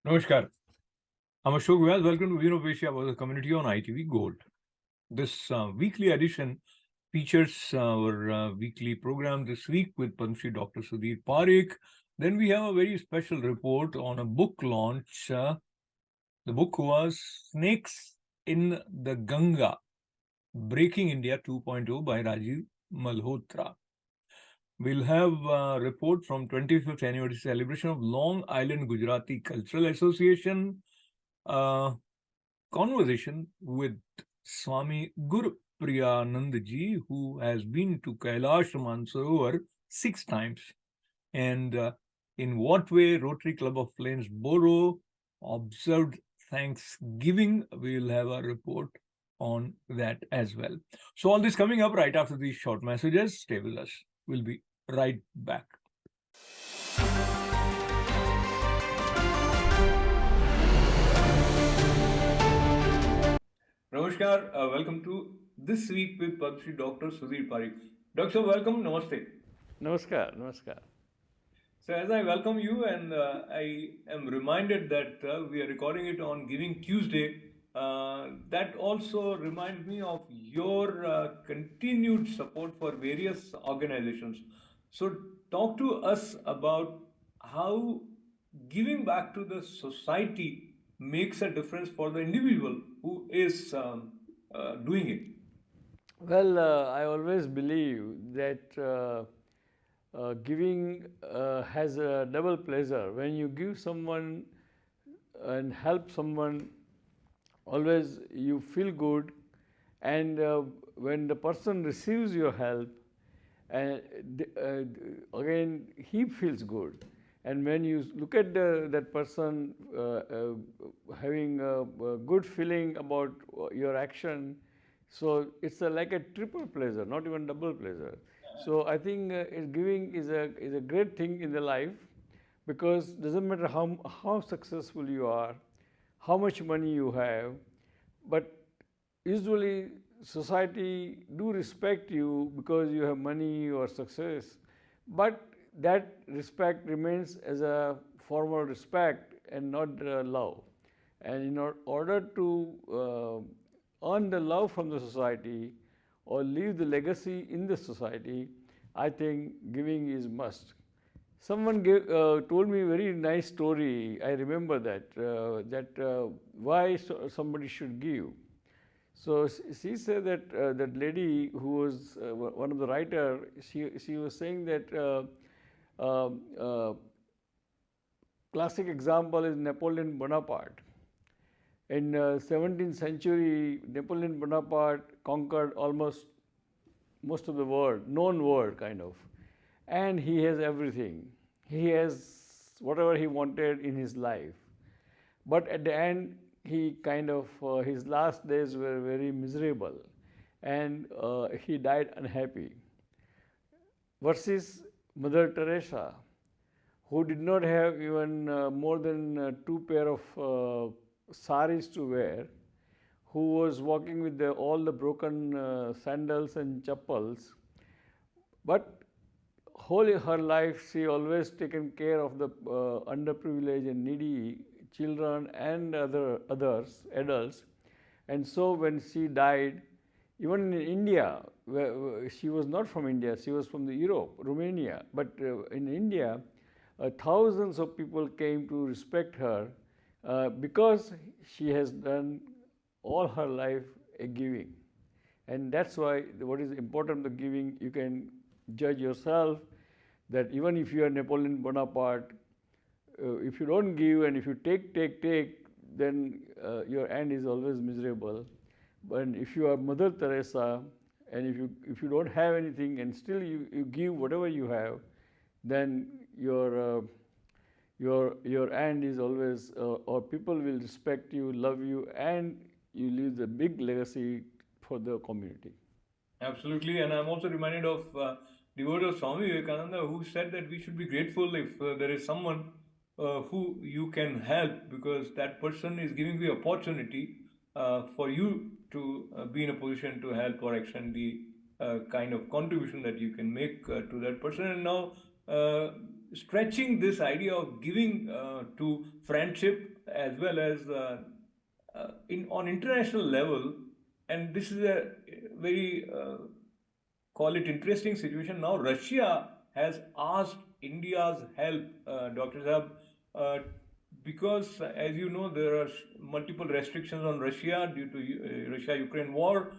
Namaskar. I'm Ashok Vyas. Welcome to Vino Asia was a community on ITV Gold. This weekly edition features our weekly program this week with Padma Shri Dr. Sudhir Parekh. Then we have a very special report on a book launch. The book was Snakes in the Ganga, Breaking India 2.0 by Rajiv Malhotra. We'll have a report from 25th anniversary celebration of Long Island Gujarati Cultural Association. Conversation with Swami Guru Priyanandji, who has been to Kailash Mansarovar 6 times, and in what way Rotary Club of Plainsboro observed Thanksgiving. We'll have a report on that as well. So all this coming up right after these short messages. Stay with us. We'll be right back. Namaskar, welcome to This Week with Padma Shri Dr. Sudhir Parekh. Doctor, welcome, namaste. Namaskar, namaskar. So, as I welcome you, and I am reminded that we are recording it on Giving Tuesday, that also reminds me of your continued support for various organizations. So, talk to us about how giving back to the society makes a difference for the individual who is doing it. Well, I always believe that giving has a double pleasure. When you give someone and help someone, always you feel good, and when the person receives your help, and again he feels good. And when you look at that person having a good feeling about your action, so it's like a triple pleasure, not even double pleasure. So I think giving is a great thing in the life, because doesn't matter how successful you are, how much money you have, but usually society do respect you because you have money or success, but that respect remains as a formal respect and not love. And in order to earn the love from the society or leave the legacy in the society, I think giving is must. Someone told me a very nice story. I remember that why somebody should give. So she said that that lady who was one of the writer, she was saying that classic example is Napoleon Bonaparte. In 17th century, Napoleon Bonaparte conquered almost most of the world, known world kind of, and he has everything. He has whatever he wanted in his life. But at the end, he kind of, his last days were very miserable, and he died unhappy. Versus Mother Teresa, who did not have even more than two pair of saris to wear, who was walking with all the broken sandals and chappals, but whole her life she always taken care of the underprivileged and needy children and others adults. And so when she died, even in India, where she was not from India, she was from the Europe, Romania, but in India, thousands of people came to respect her because she has done all her life a giving. And that's why what is important the giving, you can judge yourself that even if you are Napoleon Bonaparte, if you don't give and if you take, then your end is always miserable. But if you are Mother Teresa, and if you don't have anything and still you give whatever you have, then your end is always, or people will respect you, love you, and you leave the big legacy for the community. Absolutely, and I'm also reminded of devotee of Swami Vivekananda who said that we should be grateful if there is someone who you can help, because that person is giving you opportunity for you to be in a position to help or extend the kind of contribution that you can make to that person. And now stretching this idea of giving to friendship as well as on international level, and this is a very call it interesting situation. Now Russia has asked India's help, Dr. Saab, uh, because as you know, there are multiple restrictions on Russia due to Russia-Ukraine war.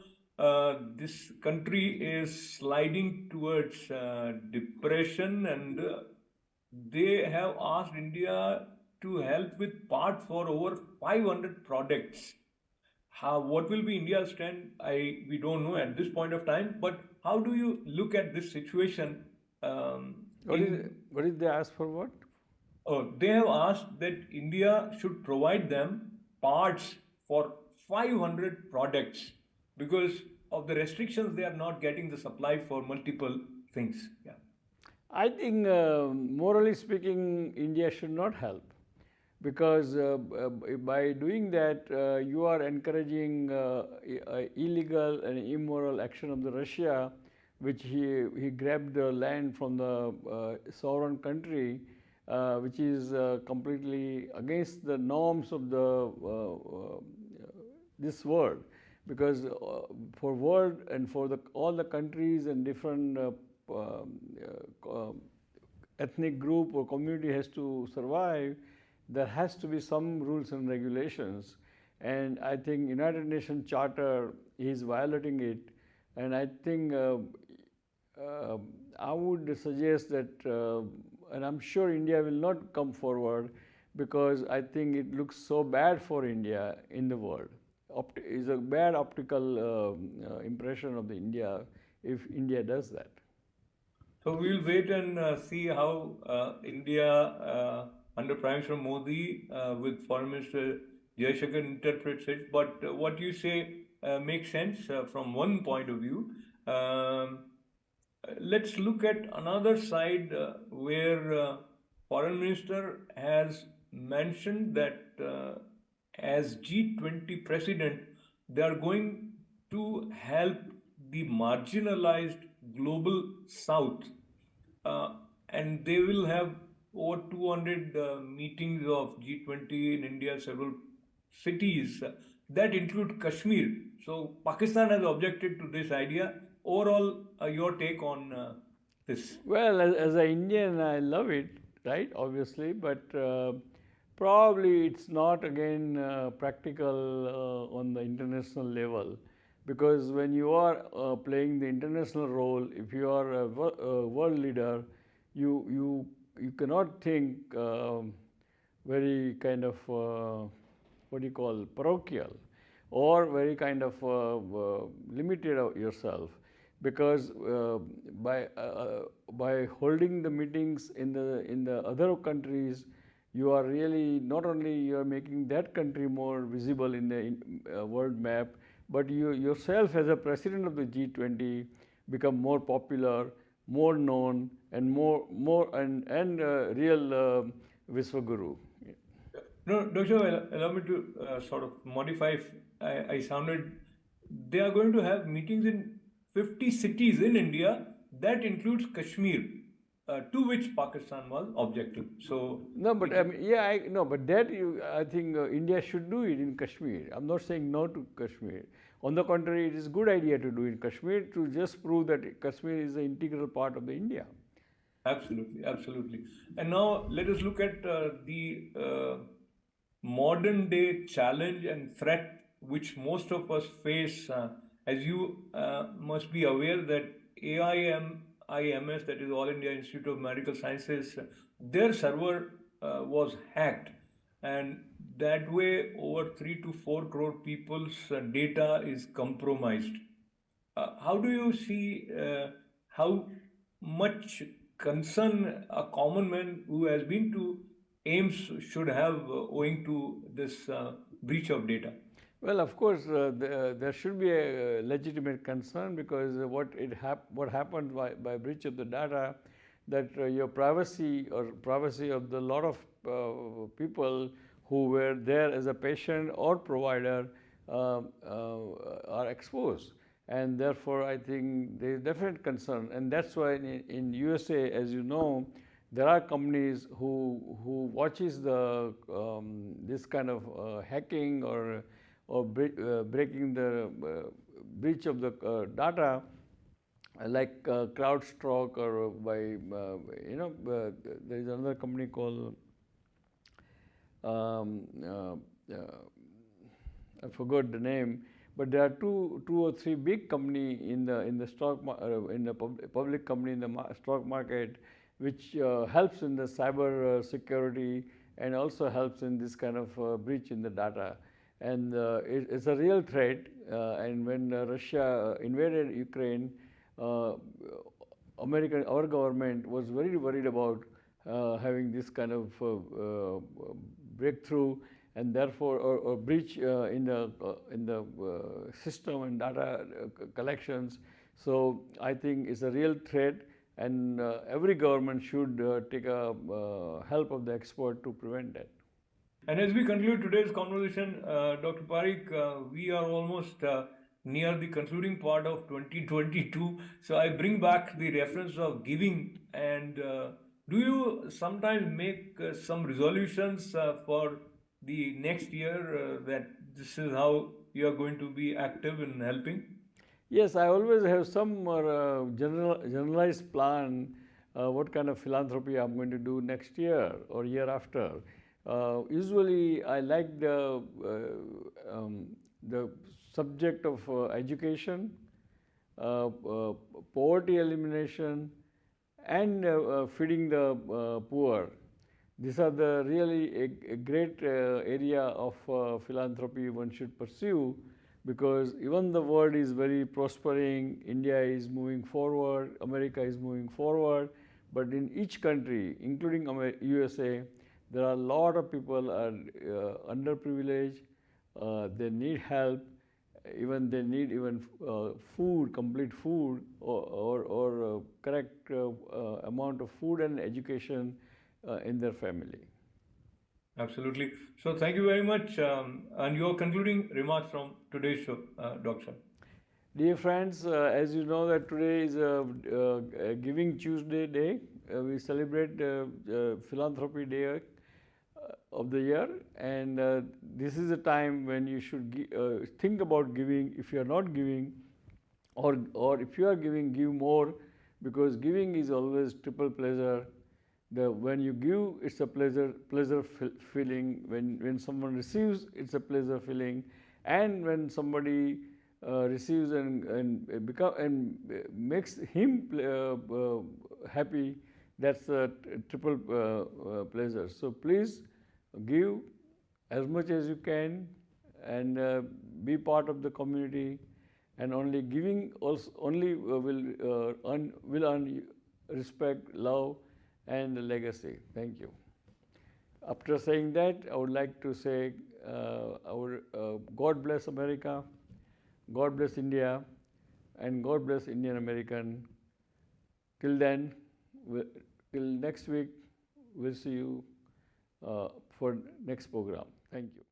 This country is sliding towards depression, and they have asked India to help with parts for over 500 products. What will be India's stand? We don't know at this point of time. But how do you look at this situation? What did they ask for? What? Oh, they have asked that India should provide them parts for 500 products because of the restrictions. They are not getting the supply for multiple things. Yeah. I think, morally speaking, India should not help, because by doing that, you are encouraging illegal and immoral action of the Russia, which he grabbed the land from the sovereign country, which is completely against the norms of the this world, because for world and for all the countries and different ethnic group or community has to survive, there has to be some rules and regulations. And I think United Nations Charter is violating it. And I think I would suggest that, and I'm sure India will not come forward, because I think it looks so bad for India in the world. Is a bad optical impression of the India if India does that. So we'll wait and see how India under Prime Minister Modi with Foreign Minister Jaishankar interprets it. But what you say makes sense from one point of view. Let's look at another side where Foreign Minister has mentioned that as G20 president, they are going to help the marginalized global south, and they will have over 200 meetings of G20 in India, several cities that include Kashmir. So Pakistan has objected to this idea. Overall, your take on this? Well, as an Indian, I love it, right? Obviously, but probably it's not again practical on the international level, because when you are playing the international role, if you are a world leader, you cannot think very kind of what do you call parochial, or very kind of limited yourself, because by holding the meetings in the other countries, you are really not only you are making that country more visible in the world map, but you yourself as a president of the G20 become more popular, more known, and more real Vishwaguru. No, Dr. Allow me to sort of modify. I sounded, they are going to have meetings in 50 cities in India. That includes Kashmir, to which Pakistan was objective. So no, but I mean, yeah, no, but that I think India should do it in Kashmir. I'm not saying no to Kashmir. On the contrary, it is a good idea to do it in Kashmir, to just prove that Kashmir is an integral part of the India. Absolutely, absolutely. And now let us look at the modern day challenge and threat which most of us face. As you must be aware that AIMS, that is All India Institute of Medical Sciences, their server was hacked, and that way over 3 to 4 crore people's data is compromised. How do you see how much concern a common man who has been to AIMS should have owing to this breach of data? Well, of course, there should be a legitimate concern, because what happened by breach of the data, that your privacy or privacy of the lot of people who were there as a patient or provider are exposed, and therefore I think there is definite concern, and that's why in USA, as you know, there are companies who watches the this kind of hacking or breaking the breach of the data, like CrowdStrike, or by there is another company called um, uh, uh, I forgot the name, but there are two or three big company in the stock in the public company in the stock market, which helps in the cyber security and also helps in this kind of breach in the data. And it's a real threat. And when Russia invaded Ukraine, uh, our government was very worried about having this kind of breakthrough, and therefore or breach in the system and data collections. So I think it's a real threat, and every government should take a help of the expert to prevent that. And as we conclude today's conversation, Dr. Parikh, we are almost near the concluding part of 2022. So I bring back the reference of giving. And do you sometimes make some resolutions for the next year that this is how you are going to be active in helping? Yes, I always have some generalized plan what kind of philanthropy I'm going to do next year or year after. Usually, I like the subject of education, poverty elimination, and feeding the poor. These are the really a great area of philanthropy one should pursue, because even the world is very prospering, India is moving forward, America is moving forward, but in each country, including USA, there are a lot of people are underprivileged, they need help, even they need even food, complete food, or correct amount of food and education in their family. Absolutely. So thank you very much. And your concluding remarks from today's show, Doctor. Dear friends, as you know that today is a Giving Tuesday day. We celebrate Philanthropy Day of the year, and this is a time when you should think about giving. If you are not giving, or if you are giving, give more, because giving is always triple pleasure. When you give, it's a pleasure feeling. When someone receives, it's a pleasure feeling, and when somebody receives and makes him happy, that's a triple pleasure. So please give as much as you can, and be part of the community. And only giving also will earn respect, love, and legacy. Thank you. After saying that, I would like to say God bless America, God bless India, and God bless Indian American. Till then, till next week, we'll see you for next program. Thank you.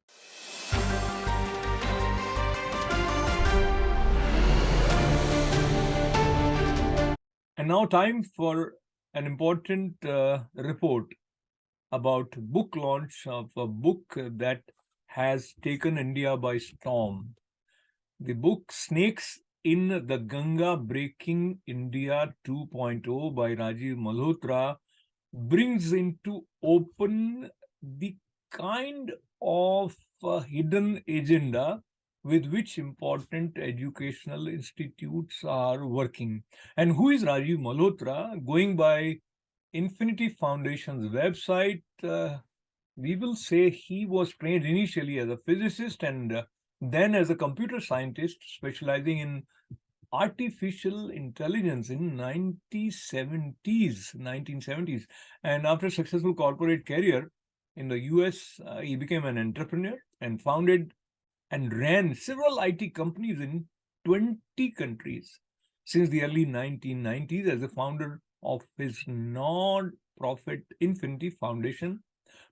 And now time for an important report about book launch of a book that has taken India by storm. The book Snakes in the Ganga Breaking India 2.0 by Rajiv Malhotra brings into open the kind of hidden agenda with which important educational institutes are working. And who is Rajiv Malhotra? Going by Infinity Foundation's website, we will say he was trained initially as a physicist and then as a computer scientist specializing in artificial intelligence in 1970s. And after a successful corporate career in the US, he became an entrepreneur and founded and ran several IT companies in 20 countries since the early 1990s as the founder of his non-profit Infinity Foundation,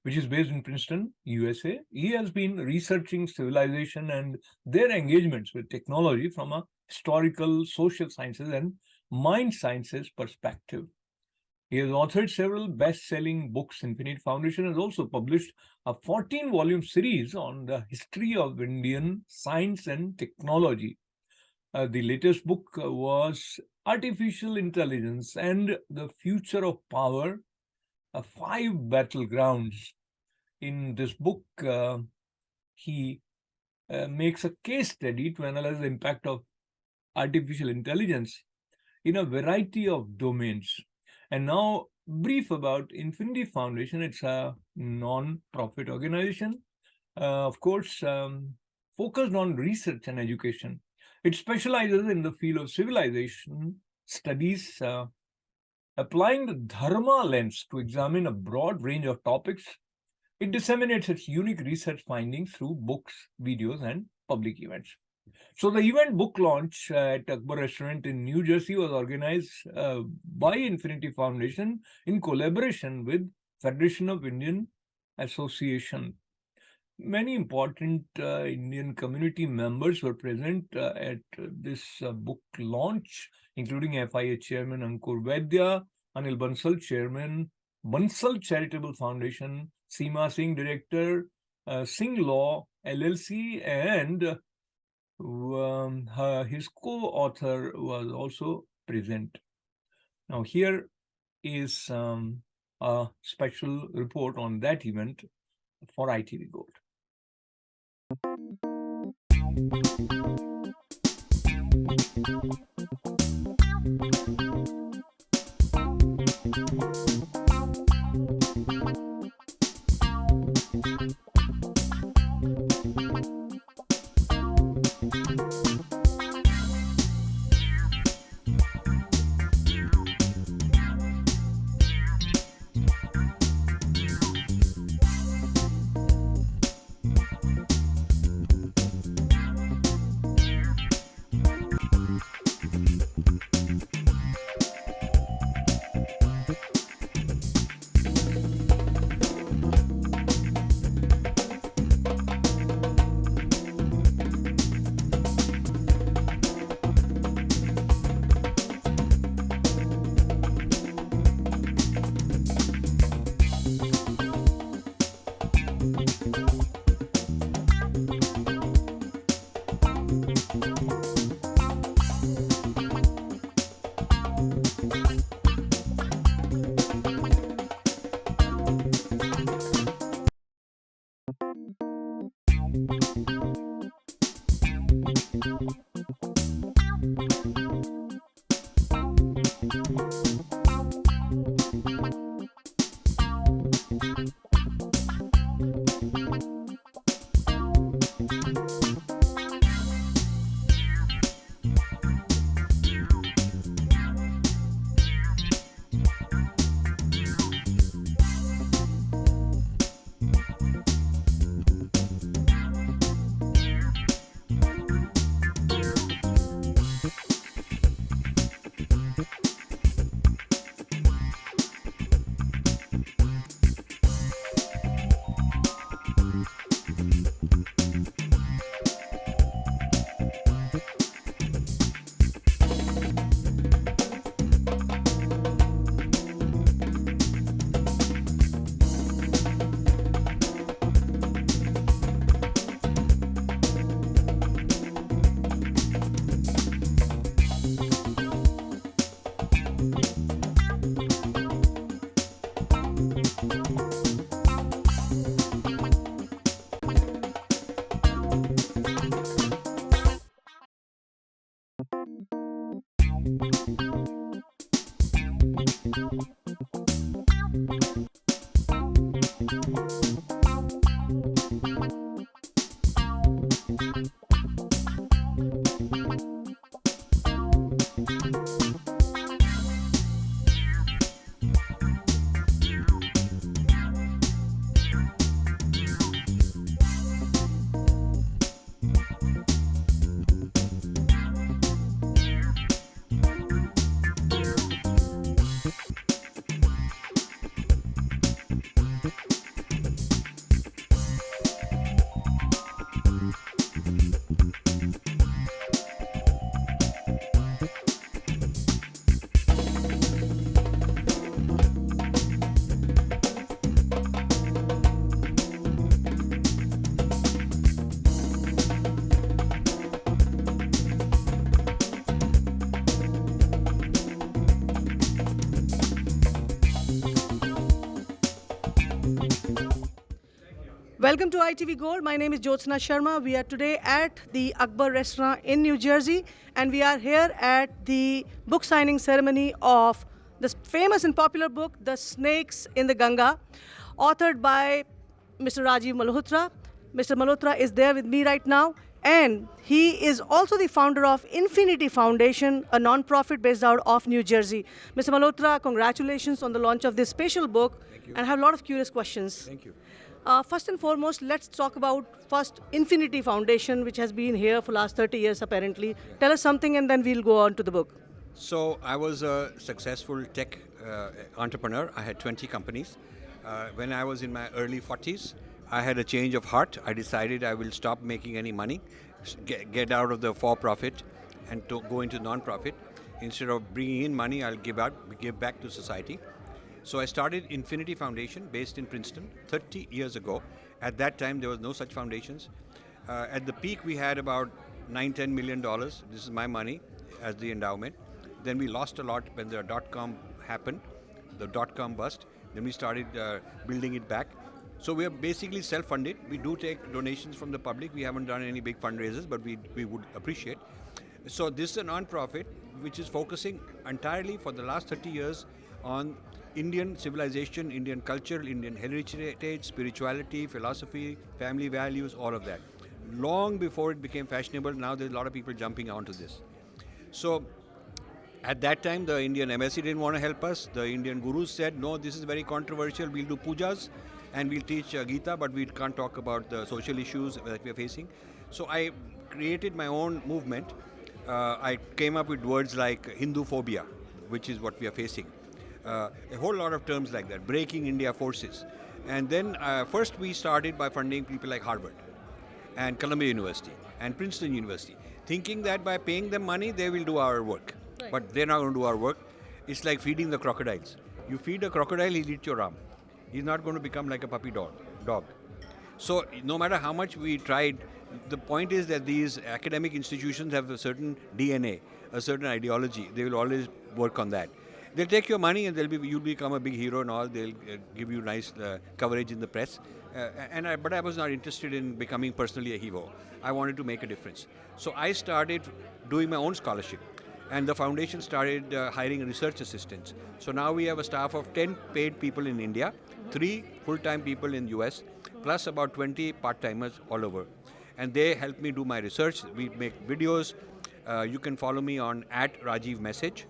which is based in Princeton, USA. He has been researching civilization and their engagements with technology from a historical, social sciences, and mind sciences perspective. He has authored several best-selling books. Infinity Foundation has also published a 14-volume series on the history of Indian science and technology. The latest book was Artificial Intelligence and the Future of Power, 5 Battlegrounds. In this book, he makes a case study to analyze the impact of artificial intelligence in a variety of domains. And now, brief about Infinity Foundation. It's a non-profit organization, of course, focused on research and education. It specializes in the field of civilization studies, applying the Dharma lens to examine a broad range of topics. It disseminates its unique research findings through books, videos, and public events. So the event book launch at Akbar Restaurant in New Jersey was organized by Infinity Foundation in collaboration with Federation of Indian Association. Many important Indian community members were present at this book launch, including FIA Chairman Ankur Vaidya, Anil Bansal, Chairman, Bansal Charitable Foundation, Seema Singh, Director, Singh Law LLC, and his co-author was also present. Now here is a special report on that event for ITV Gold. Welcome to ITV Gold. My name is Jyotsna Sharma. We are today at the Akbar restaurant in New Jersey, and we are here at the book signing ceremony of this famous and popular book, The Snakes in the Ganga, authored by Mr. Rajiv Malhotra. Mr. Malhotra is there with me right now, and he is also the founder of Infinity Foundation, a non-profit based out of New Jersey. Mr. Malhotra, congratulations on the launch of this special book. Thank you. And I have a lot of curious questions. Thank you. First and foremost, let's talk about first Infinity Foundation, which has been here for last 30 years apparently. Tell us something and then we'll go on to the book. So I was a successful tech entrepreneur. I had 20 companies. When I was in my early 40s, I had a change of heart. I decided I will stop making any money, get out of the for-profit and to go into non-profit. Instead of bringing in money, I'll give back to society. So I started Infinity Foundation based in Princeton 30 years ago. At that time, there was no such foundations. At the peak, we had about $9-10 million. This is my money as the endowment. Then we lost a lot when the dot-com happened, the dot-com bust. Then we started building it back. So we are basically self-funded. We do take donations from the public. We haven't done any big fundraisers, but we would appreciate. So this is a non-profit which is focusing entirely for the last 30 years on Indian civilization, Indian culture, Indian heritage, spirituality, philosophy, family values, all of that. Long before it became fashionable, now there's a lot of people jumping onto this. So at that time, the Indian embassy didn't want to help us. The Indian gurus said, no, this is very controversial. We'll do pujas and we'll teach Gita, but we can't talk about the social issues that we're facing. So I created my own movement. I came up with words like Hindu phobia, which is what we are facing. A whole lot of terms like that, breaking India forces. And then first we started by funding people like Harvard and Columbia University and Princeton University, thinking that by paying them money, they will do our work. Right. But they're not going to do our work. It's like feeding the crocodiles. You feed a crocodile, he'll eat your arm. He's not going to become like a puppy dog. So no matter how much we tried, the point is that these academic institutions have a certain DNA, a certain ideology. They will always work on that. They'll take your money and you'll become a big hero and all. They'll give you nice coverage in the press. But I was not interested in becoming personally a hero. I wanted to make a difference. So I started doing my own scholarship. And the foundation started hiring research assistants. So now we have a staff of 10 paid people in India, 3 full-time people in US, plus about 20 part-timers all over. And they help me do my research. We make videos. You can follow me on @RajivMessage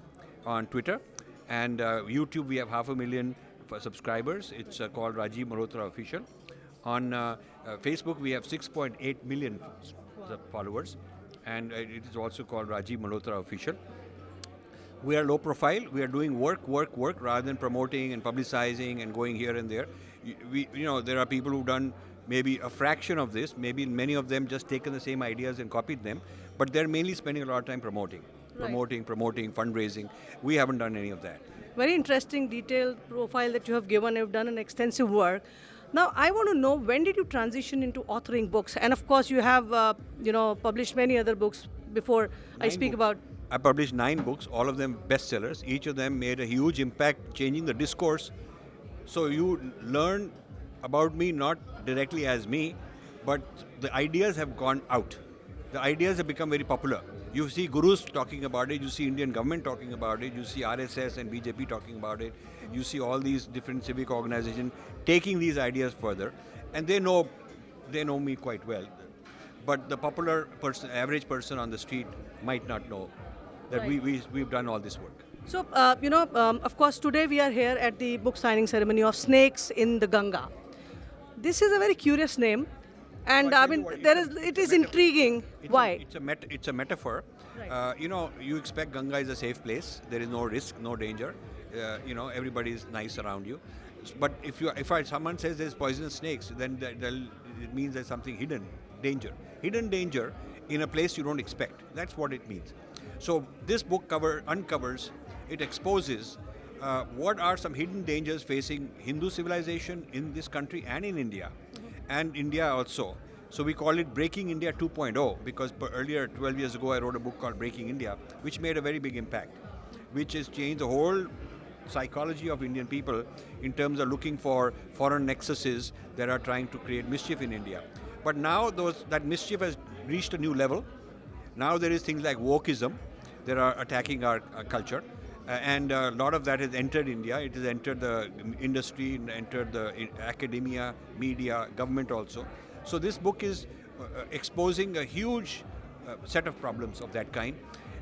on Twitter. And YouTube, we have 500,000 subscribers. It's called Rajiv Malhotra Official. On Facebook, we have 6.8 million followers. And it is also called Rajiv Malhotra Official. We are low profile. We are doing work rather than promoting and publicizing and going here and there. There are people who've done maybe a fraction of this. Maybe many of them just taken the same ideas and copied them. But they're mainly spending a lot of time promoting, fundraising. We haven't done any of that. Very interesting, detailed profile that you have given. You've done an extensive work. Now, I want to know, when did you transition into authoring books? And of course, you have, published many other books before. 9 I speak books. about. I published 9 books, all of them bestsellers. Each of them made a huge impact, changing the discourse. So you learn about me not directly as me, but the ideas have gone out. The ideas have become very popular. You see gurus talking about it, you see Indian government talking about it, you see RSS and BJP talking about it, you see all these different civic organizations taking these ideas further, and they know me quite well. But the popular person, average person on the street might not know that Right. we've done all this work. So, of course, today we are here at the book signing ceremony of Snakes in the Ganga. This is a very curious name. And Well, I tell you mean, what, it is it's a metaphor. intriguing. Why? It's a metaphor. Right. You expect Ganga is a safe place. There is no risk, no danger. Everybody is nice around you. But if someone says there's poisonous snakes, then it means there's something hidden danger in a place you don't expect. That's what it means. So this book uncovers, it exposes what are some hidden dangers facing Hindu civilization in this country and in India, and India also. So we call it Breaking India 2.0 because earlier, 12 years ago, I wrote a book called Breaking India, which made a very big impact, which has changed the whole psychology of Indian people in terms of looking for foreign nexuses that are trying to create mischief in India. But now that mischief has reached a new level. Now there is things like wokeism that are attacking our culture. And a lot of that has entered India. It has entered the industry, entered the academia, media, government also. So this book is exposing a huge set of problems of that kind.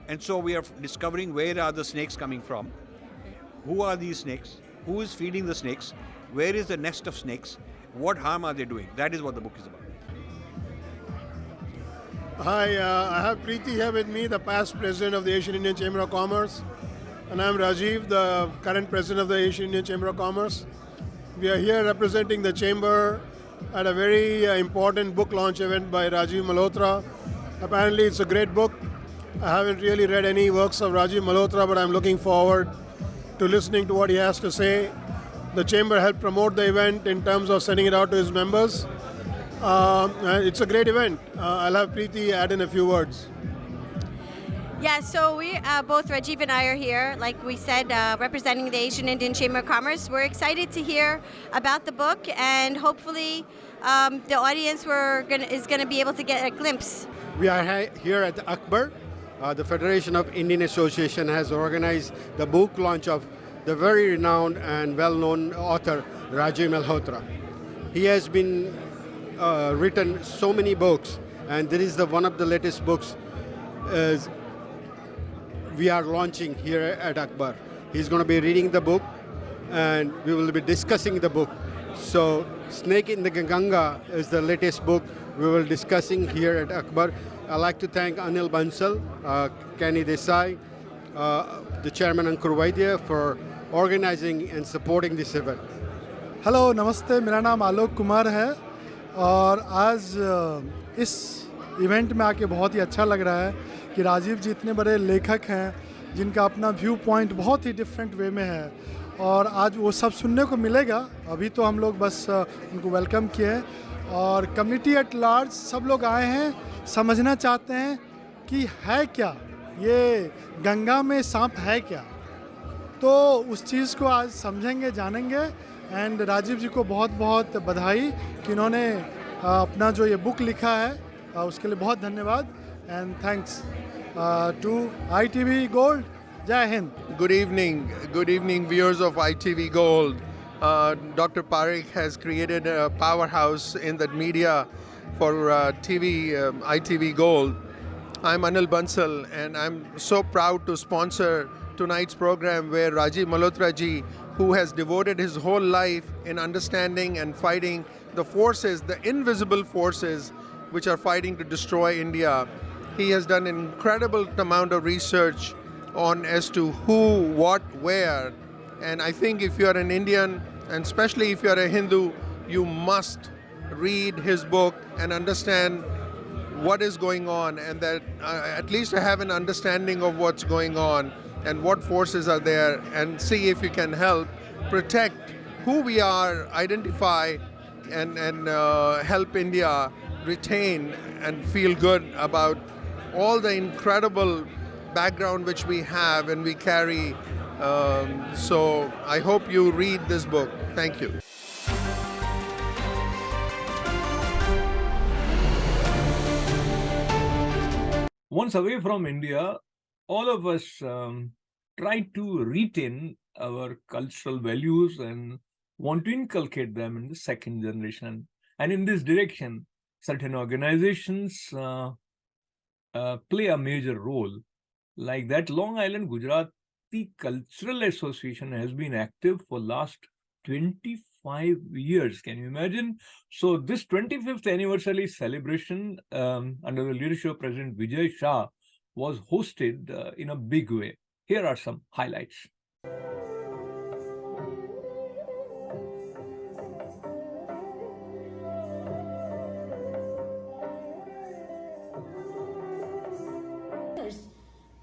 And so we are discovering where are the snakes coming from, who are these snakes, who is feeding the snakes, where is the nest of snakes, what harm are they doing. That is what the book is about. Hi, I have Preeti here with me, the past president of the Asian Indian Chamber of Commerce. And I'm Rajiv, the current president of the Asian Indian Chamber of Commerce. We are here representing the chamber at a very important book launch event by Rajiv Malhotra. Apparently it's a great book. I haven't really read any works of Rajiv Malhotra, but I'm looking forward to listening to what he has to say. The chamber helped promote the event in terms of sending it out to his members. It's a great event. I'll have Preeti add in a few words. Yeah, so we both Rajiv and I are here, like we said, representing the Asian Indian Chamber of Commerce. We're excited to hear about the book, and hopefully the audience is going to be able to get a glimpse. We are here at Akbar. The Federation of Indian Association has organized the book launch of the very renowned and well-known author Rajiv Malhotra. He has been written so many books, and this is one of the latest books we are launching here at Akbar. He's going to be reading the book, and we will be discussing the book. So Snake in the Ganga is the latest book we will be discussing here at Akbar. I'd like to thank Anil Bansal, Kenny Desai, the chairman Ankur Vaidya for organizing and supporting this event. Hello नमस्ते, मेरा नाम आलोक कुमार है और आज इस event में आके बहुत ही अच्छा लग रहा है कि राजीव जी इतने बड़े लेखक हैं जिनका अपना व्यू पॉइंट बहुत ही डिफरेंट वे में है और आज वो सब सुनने को मिलेगा. अभी तो हम लोग बस उनको वेलकम किए और कम्युनिटी एट लार्ज सब लोग आए हैं, समझना चाहते हैं कि है क्या ये गंगा में सांप है क्या, तो उस चीज़ को आज समझेंगे जानेंगे. एंड राजीव जी को बहुत बहुत बधाई कि इन्होंने अपना जो ये बुक लिखा है उसके लिए बहुत धन्यवाद. And thanks to ITV Gold. Jai Hind. Good evening viewers of ITV Gold. Dr. Parikh has created a powerhouse in the media for ITV Gold. I'm Anil Bansal, and I'm so proud to sponsor tonight's program where Rajiv Malhotra ji, who has devoted his whole life in understanding and fighting the forces, the invisible forces which are fighting to destroy India. He has done an incredible amount of research on as to who, what, where. And I think if you're an Indian, and especially if you're a Hindu, you must read his book and understand what is going on, and that at least have an understanding of what's going on and what forces are there, and see if you can help protect who we are, identify and help India retain and feel good about all the incredible background which we have and we carry. So I hope you read this book. Thank you. Once away from India, all of us try to retain our cultural values and want to inculcate them in the second generation. And in this direction, certain organizations play a major role. Like that, Long Island Gujarati Cultural Association has been active for last 25 years. Can you imagine? So this 25th anniversary celebration under the leadership of President Vijay Shah was hosted in a big way. Here are some highlights.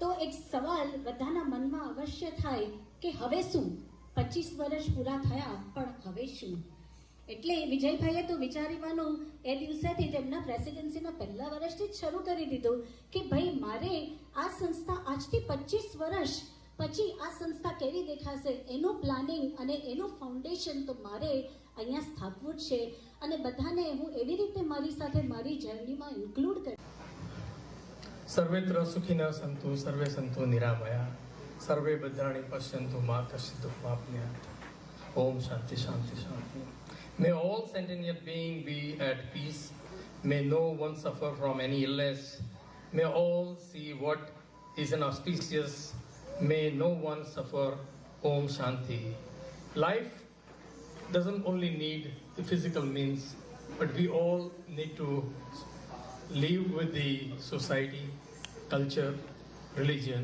તો એક સવાલ બધાના મનમાં અવશ્ય થાય કે હવે શું 25 વર્ષ પૂરા થયા પણ હવે શું. એટલે વિજયભાઈએ તો વિચારવાનું એ દિવસેથી તેમના પ્રેસિડેન્સીના પહેલા વર્ષથી જ શરૂ કરી દીધું કે ભાઈ મારે આ સંસ્થા આજથી 25 વર્ષ પછી આ સંસ્થા કેવી દેખાશે એનું પ્લાનિંગ અને એનું ફાઉન્ડેશન તો મારે અહીંયા સ્થાપવું જ છે અને બધાને હું એવી રીતે મારી સાથે મારી જર્નીમાં ઇન્ક્લુડ કરી. सर्वेत्र सुखिनः सन्तु सर्वे सन्तु निरामया सर्वे भद्राणि पश्यन्तु मा कश्चित् दुःखमाप्नुयात्. Om Shanti Shanti Shanti. May all sentient beings be at peace. May no one suffer from any illness. May all see what is an auspicious. May no one suffer. Om Shanti. Life doesn't only need the physical means, but we all need to live with the society, culture, religion,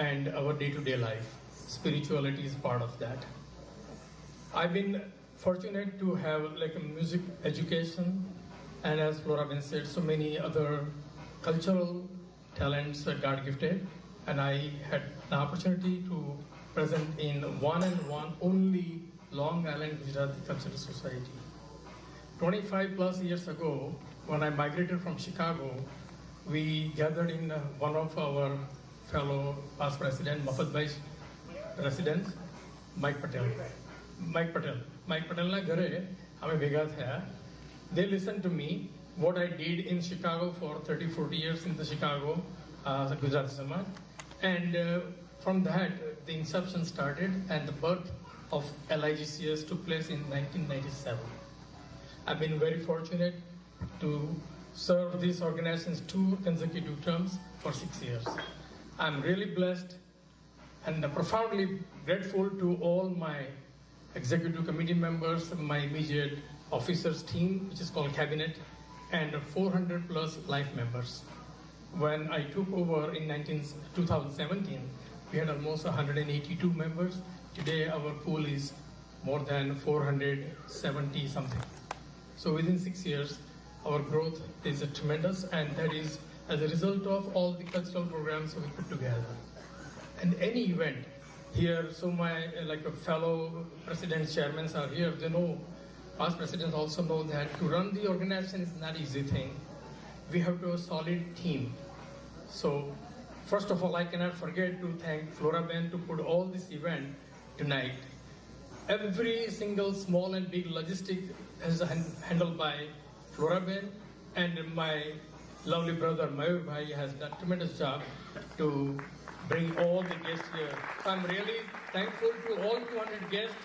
and our day-to-day life. Spirituality is part of that. I've been fortunate to have like a music education, and as Flora Ben said, so many other cultural talents that God gifted, and I had the opportunity to present in one and one only Long Island Gujarati Cultural Society. 25 plus years ago, when I migrated from Chicago, we gathered in one of our fellow past president, Mafat Bhai's residence, Mike Patel. Mike Patel's ઘરે અમે ભેગા થયા. They listened to me, what I did in Chicago for 30-40 years in the Chicago Gujarati Samaj. And from that, the inception started and the birth of LIGCS took place in 1997. I've been very fortunate to serve these organizations 2 consecutive terms for 6 years. I'm really blessed and profoundly grateful to all my executive committee members, my immediate officers team, which is called cabinet, and 400 plus life members. When I took over in 2017, we had almost 182 members. Today our pool is more than 470 something. So within 6 years, our growth is tremendous, and that is as a result of all the cultural programs we put together. And any event here, so my like a fellow presidents, chairmen are here, they know, past presidents also know that to run the organization is not easy thing. We have to have a solid team. So first of all, I cannot forget to thank Flora Ben to put all this event tonight. Every single small and big logistic is handled by Flora Ben, and my lovely brother Mayur Bhai has done a tremendous job to bring all the guests here. So I'm really thankful to all 200 guests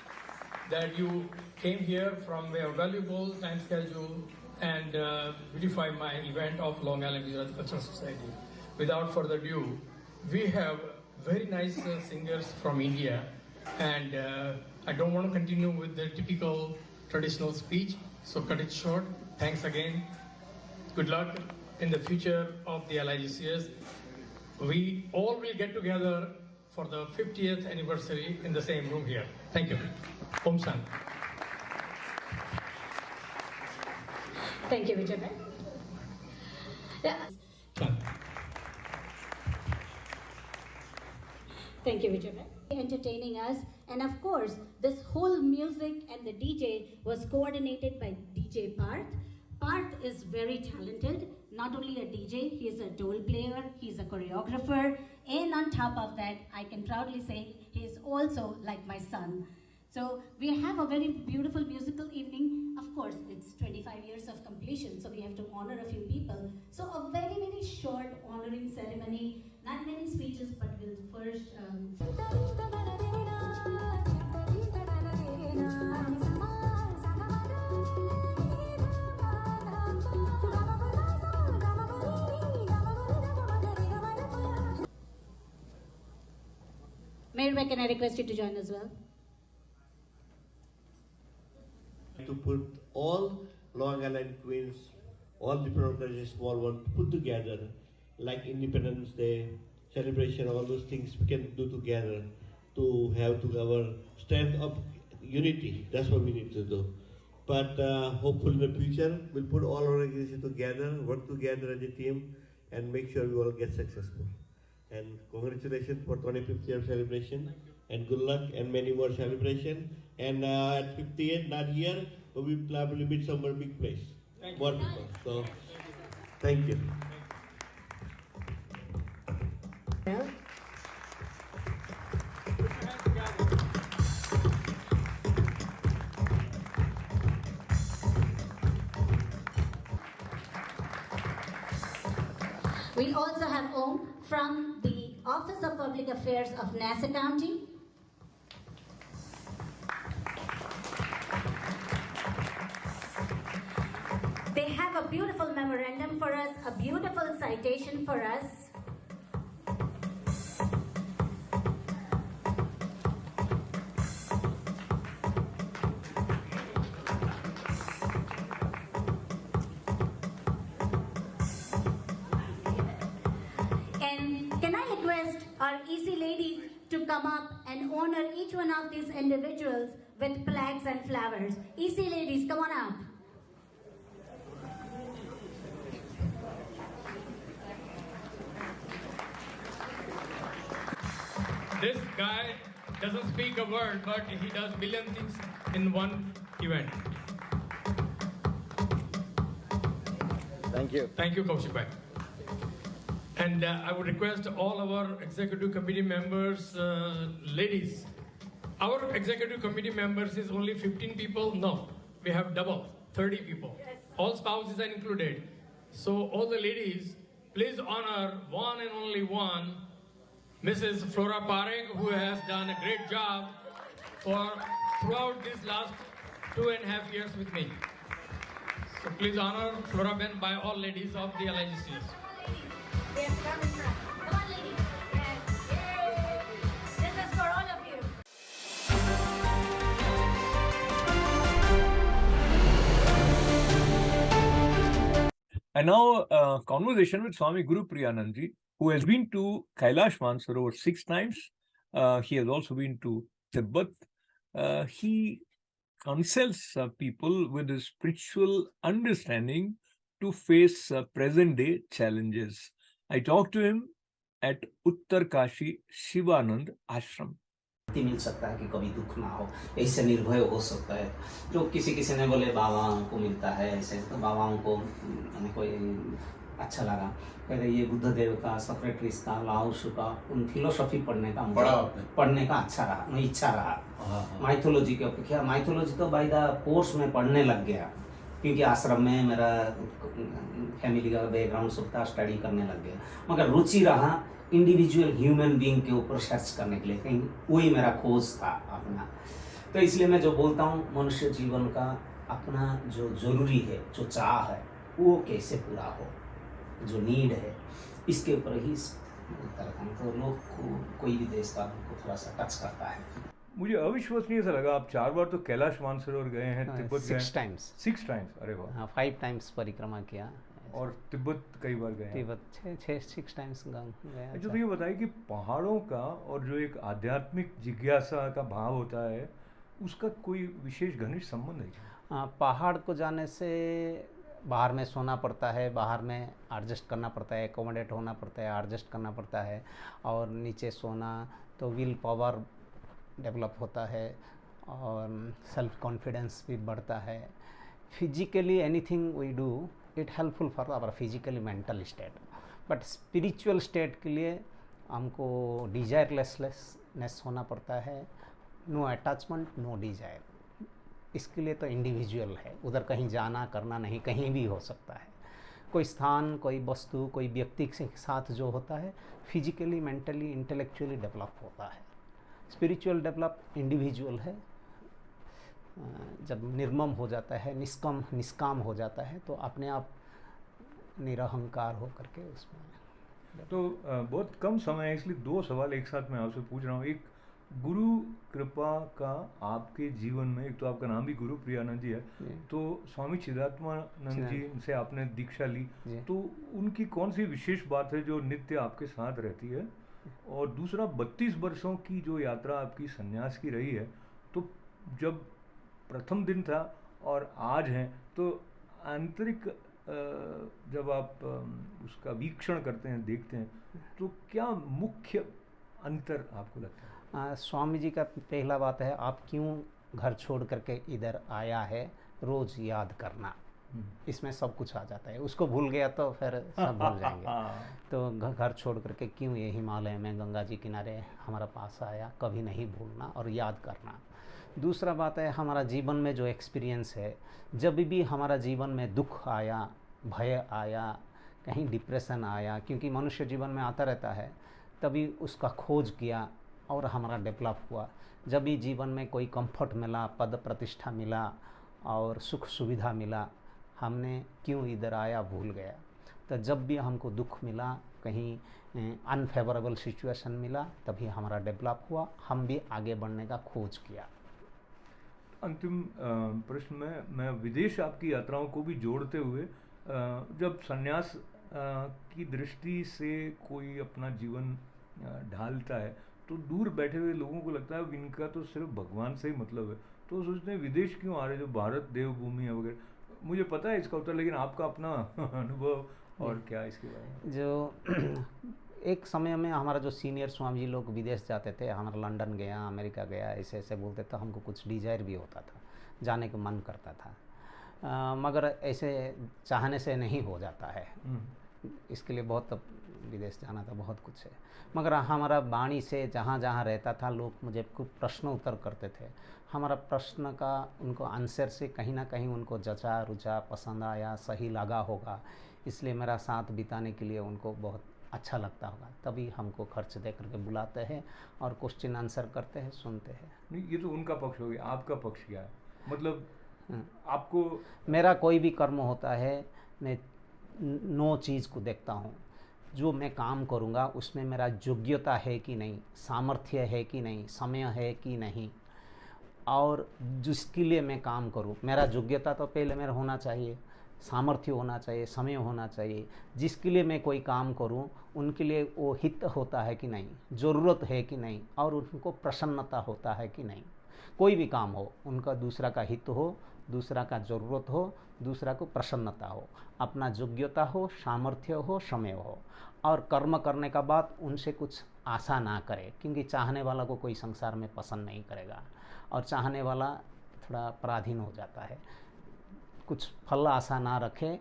that you came here from your valuable time schedule and beautify my event of Long Island Gujarati Cultural Society. Without further ado, we have very nice singers from India, and I don't want to continue with the typical traditional speech, so cut it short. Thanks again. Good luck in the future of the LIGCS. We all will get together for the 50th anniversary in the same room here. Thank you. Om Shanti. Thank you, Vijay bhai. Thank you, Vijay bhai. Entertaining us, and of course, this whole music and the DJ was coordinated by DJ Parth. Parth is very talented. Not only a DJ, he is a dole player, he is a choreographer, and on top of that, I can proudly say he is also like my son. So we have a very beautiful musical evening. Of course, it's 25 years of completion, so we have to honor a few people. So a very, very short honoring ceremony, not many speeches, but we'll first... Mayor, can I request you to join as well? To put all Long Island Queens, all different organizations, small ones, put together, like Independence Day, celebration, all those things we can do together to have to our strength of unity. That's what we need to do. But hopefully in the future, we'll put all organizations together, work together as a team, and make sure we all get successful. And congratulations for 25th year celebration, and good luck and many more celebration. And at 58, not here, but we probably meet somewhere big place, more people. So, thank you. We also have Om from the Office of Public Affairs of Nassau County. They have a beautiful memorandum for us, a beautiful citation for us. And can I request our EC ladies to come up and honor each one of these individuals with plaques and flowers. EC ladies, come on up. This guy doesn't speak a word, but he does million things in one event. Thank you. Thank you, Kaushik bhai. And I would request all our executive committee members, ladies. Our executive committee members is only 15 people. No, we have double, 30 people. Yes. All spouses are included. So all the ladies, please honor one and only one, Mrs. Flora Parekh, who has done a great job throughout these last 2.5 years with me. So please honor Flora Ben by all ladies of the LIGCS. Yes, come in front. Come on, ladies. Yes. Yay. This is for all of you. And now a conversation with Swami Guru Priyanandji, who has been to Kailash Mansarovar 6 times. He has also been to Tibet. He counsels people with his spiritual understanding to face present-day challenges. I talked to him at Uttarkashi Shivanand Ashram. मिल सकता है कि कभी दुख ना हो, ऐसे निर्भय हो सकता है। जो किसी ने बोले बाबाओं को मिलता है ऐसे, तो बाबाओं को हमें कोई अच्छा लगा। कहते ये बुद्धदेव का, सोक्रेटिस का, लाओशु का, उन फिलोसफी पढ़ने का अच्छा रहा, मैं इच्छा रहा। माइथोलॉजी की अपेक्षा माइथोलॉजी तो बाय द कोर्स में पढ़ने लग गया, क्योंकि आश्रम में मेरा फैमिली का बैकग्राउंड सब था, स्टडी करने लग गया। मगर रुचि रहा इंडिविजुअल ह्यूमन बीइंग के ऊपर सर्च करने के लिए, कहीं वही मेरा खोज था अपना। तो इसलिए मैं जो बोलता हूँ, मनुष्य जीवन का अपना जो जरूरी है, जो चाह है, वो कैसे पूरा हो, जो नीड है, इसके ऊपर ही बोलता हूँ। तो लोग को कोई भी देश का को थोड़ा सा टच करता है। मुझे अविश्वसनीय सा लगा, आप 4 बार तो कैलाश मानसरोवर गए हैं, तिब्बत गए 6 टाइम्स। 6 टाइम्स, अरे वाह। हाँ, 5 टाइम्स परिक्रमा किया। और तिब्बत कई बार गए हैं? तिब्बत 6 टाइम्स गया। जो तो ये बताइए कि पहाड़ों का और जो एक आध्यात्मिक जिज्ञासा का भाव होता है, उसका कोई विशेष घनिष्ठ संबंध है? पहाड़ को जाने से बाहर में सोना पड़ता है, बाहर में एडजस्ट करना पड़ता है, एकोमोडेट होना पड़ता है, एडजस्ट करना पड़ता है, और नीचे सोना तो विल पावर डेवलप होता है और सेल्फ कॉन्फिडेंस भी बढ़ता है। Physically anything we do it helpful for our physically mental state, but spiritual state के लिए हमको डिजायरलेसनेस होना पड़ता है, नो अटैचमेंट, नो डिजायर। इसके लिए तो इंडिविजुअल है, उधर कहीं जाना करना नहीं, कहीं भी हो सकता है। कोई स्थान, कोई वस्तु, कोई व्यक्ति के साथ जो होता है फिजिकली, मेंटली, इंटेलेक्चुअली डेवलप होता है। स्पिरिचुअल डेवलप इंडिविजुअल है। जब निर्मम हो जाता है, निष्काम हो जाता है, तो अपने आप निरहंकार हो करके उसमें। तो बहुत कम समय है, इसलिए 2 सवाल एक साथ मैं आपसे पूछ रहा हूँ। एक, गुरु कृपा का आपके जीवन में, एक तो आपका नाम भी गुरु प्रियानंद जी है, तो स्वामी चिदात्मानंद जी से आपने दीक्षा ली, तो उनकी कौन सी विशेष बात है जो नित्य आपके साथ रहती है? और दूसरा, 32 वर्षों की जो यात्रा आपकी सन्यास की रही है, तो जब प्रथम दिन था और आज है, तो आंतरिक जब आप उसका वीक्षण करते हैं, देखते हैं, तो क्या मुख्य अंतर आपको लगता है? स्वामी जी का पहला बात है, आप क्यों घर छोड़ करके इधर आया है, रोज याद करना। इसमें सब कुछ आ जाता है। उसको भूल गया तो फिर सब भूल जाएंगे। तो घर छोड़ करके क्यों ये हिमालय में गंगा जी किनारे हमारा पास आया, कभी नहीं भूलना और याद करना। दूसरा बात है, हमारा जीवन में जो एक्सपीरियंस है, जब भी हमारा जीवन में दुख आया, भय आया, कहीं डिप्रेशन आया, क्योंकि मनुष्य जीवन में आता रहता है, तभी उसका खोज किया और हमारा डेवलप हुआ। जब भी जीवन में कोई कंफर्ट मिला, पद प्रतिष्ठा मिला और सुख सुविधा मिला, हमने क्यों इधर आया भूल गया। तो जब भी हमको दुख मिला, कहीं अनफेवरेबल सिचुएशन मिला, तभी हमारा डेवलप हुआ, हम भी आगे बढ़ने का खोज किया। अंतिम प्रश्न में मैं विदेश आपकी यात्राओं को भी जोड़ते हुए, जब संन्यास की दृष्टि से कोई अपना जीवन ढालता है तो दूर बैठे हुए लोगों को लगता है इनका तो सिर्फ भगवान से ही मतलब है, तो सोचते हैं विदेश क्यों आ रहे, जो भारत देवभूमि है वगैरह। मुझे पता है इसका उत्तर, लेकिन आपका अपना अनुभव और क्या इसके बारे में? जो एक समय में हमारा जो सीनियर स्वामी जी लोग विदेश जाते थे, हमारा लंदन गया, अमेरिका गया, ऐसे ऐसे बोलते थे, हमको कुछ डिजायर भी होता था, जाने का मन करता था, मगर ऐसे चाहने से नहीं हो जाता है। इसके लिए बहुत विदेश जाना था, बहुत कुछ है। मगर हमारा वाणी से जहाँ जहाँ रहता था, लोग मुझे कुछ प्रश्न उत्तर करते थे, हमारा प्रश्न का उनको आंसर से कहीं ना कहीं उनको जचा रुचा, पसंद आया, सही लगा होगा, इसलिए मेरा साथ बिताने के लिए उनको बहुत अच्छा लगता होगा, तभी हमको खर्च दे करके बुलाते हैं और क्वेश्चन आंसर करते हैं, सुनते हैं। नहीं, ये तो उनका पक्ष हो गया, आपका पक्ष क्या है? मतलब आपको, मेरा कोई भी कर्म होता है, मैं 9 चीज़ को देखता हूँ। जो मैं काम करूँगा उसमें मेरा योग्यता है कि नहीं, सामर्थ्य है कि नहीं, समय है कि नहीं, और जिसके लिए मैं काम करूँ, मेरा योग्यता तो पहले मेरा होना चाहिए, सामर्थ्य होना चाहिए, समय होना चाहिए। जिसके लिए मैं कोई काम करूं, उनके लिए वो हित होता है कि नहीं, ज़रूरत है कि नहीं, और उनको प्रसन्नता होता है कि नहीं। कोई भी काम हो, उनका दूसरा का हित हो, दूसरा का ज़रूरत हो, दूसरा को प्रसन्नता हो, अपना योग्यता हो, सामर्थ्य हो, समय हो। और कर्म करने का बाद उनसे कुछ आशा ना करे, क्योंकि चाहने वाला को कोई संसार में पसंद नहीं करेगा, और चाहने वाला थोड़ा पराधीन हो जाता है। कुछ फल आशा ना रखे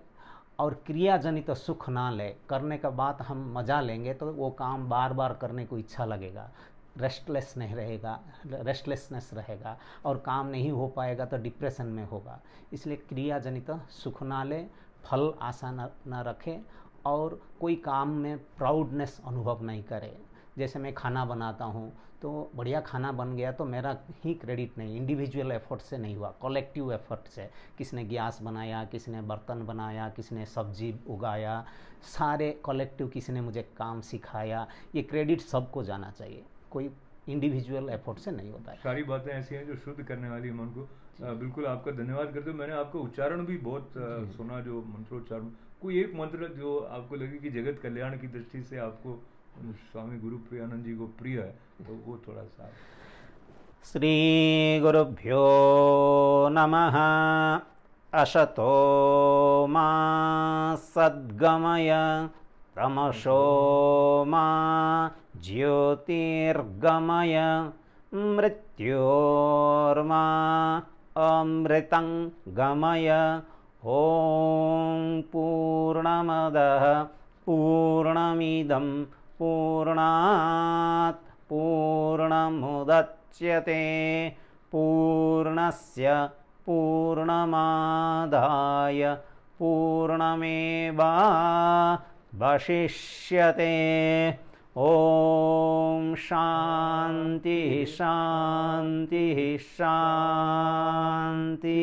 और क्रियाजनित सुख ना ले, करने का बाद हम मज़ा लेंगे तो वो काम बार बार करने को इच्छा लगेगा, रेस्टलेसनेस रहेगा, और काम नहीं हो पाएगा तो डिप्रेशन में होगा। इसलिए क्रियाजनित सुख ना ले, फल आशा ना रखे, और कोई काम में प्राउडनेस अनुभव नहीं करे। जैसे मैं खाना बनाता हूँ तो बढ़िया खाना बन गया तो मेरा ही क्रेडिट नहीं, इंडिविजुअल एफर्ट से नहीं हुआ, कलेक्टिव एफर्ट से। किसने गैस बनाया, किसने बर्तन बनाया, किसने सब्जी उगाया, सारे कलेक्टिव, किसने मुझे काम सिखाया, ये क्रेडिट सबको जाना चाहिए, कोई इंडिविजुअल एफर्ट से नहीं होता है। सारी बातें ऐसी हैं जो शुद्ध करने वाली मन को। बिल्कुल आपका धन्यवाद करते हो। मैंने आपका उच्चारण भी बहुत सुना, जो मंत्रोच्चारण। कोई एक मंत्र जो आपको लगे कि जगत कल्याण की दृष्टि से आपको स्वामी गुरु प्रियानंद जी को प्रिय है, तो वो थोड़ा सा। श्री गुरुभ्यो नमः। असतो मा सद्गमय, तमसो मा ज्योतिर्गमय, मृत्योर्मा अमृतं गमय। ॐ पूर्णमदः पूर्णमिदं पूर्णात् पूर्णमुदच्यते, पूर्णस्य पूर्णमादाय पूर्णमेवावशिष्यते। ॐ शान्ति शान्ति शान्ति।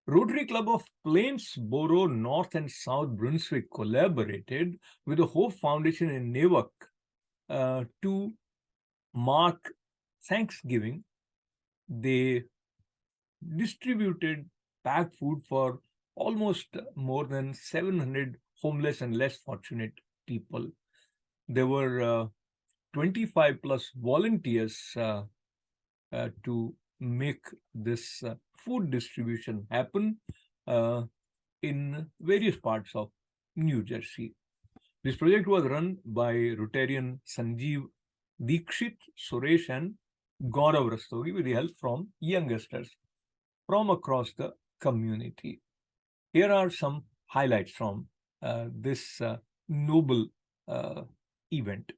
Rotary Club of Plainsboro, North and South Brunswick collaborated with the Hope Foundation in Newark to mark Thanksgiving. They distributed packed food for almost more than 700 homeless and less fortunate people. There were 25 plus volunteers to make this food distribution happen in various parts of New Jersey. This project was run by Rotarian Sanjeev Dikshit, Suresh and Gaurav Rastogi with the help from youngsters from across the community. Here are some highlights from this noble event.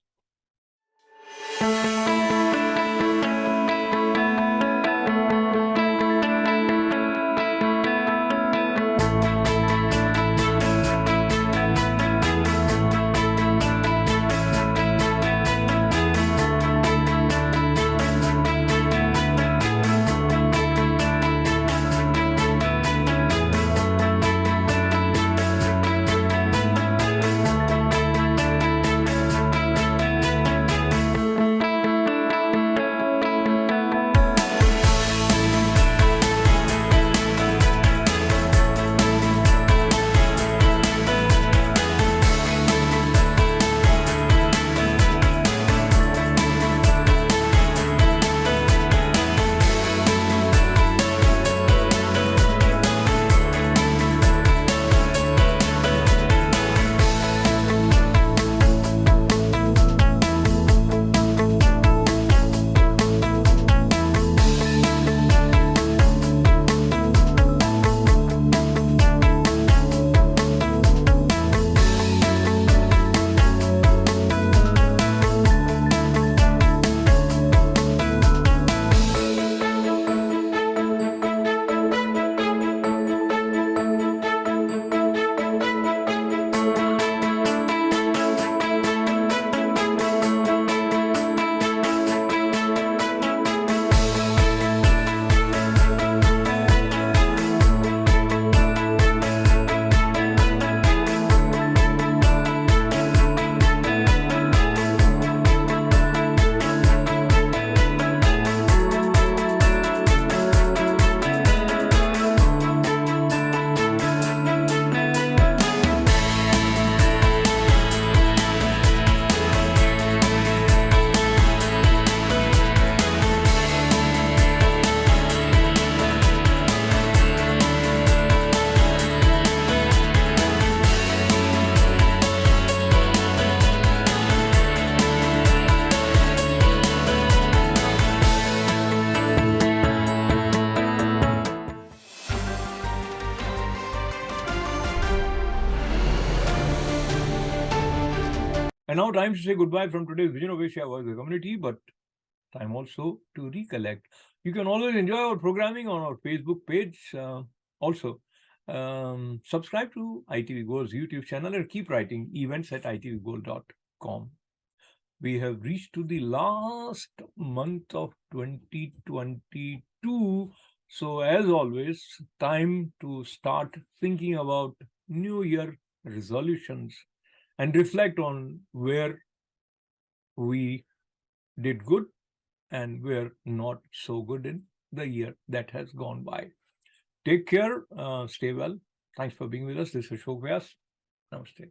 Now time to say goodbye from today's Vision of Asia Voice of the Community, but time also to recollect. You can always enjoy our programming on our Facebook page. Also, subscribe to ITV Gold's YouTube channel and keep writing events@itvgold.com. We have reached to the last month of 2022. So as always, time to start thinking about New Year resolutions and reflect on where we did good and where not so good in the year that has gone by. Take care, stay well. Thanks for being with us. This is Ashok Vyas. Namaste.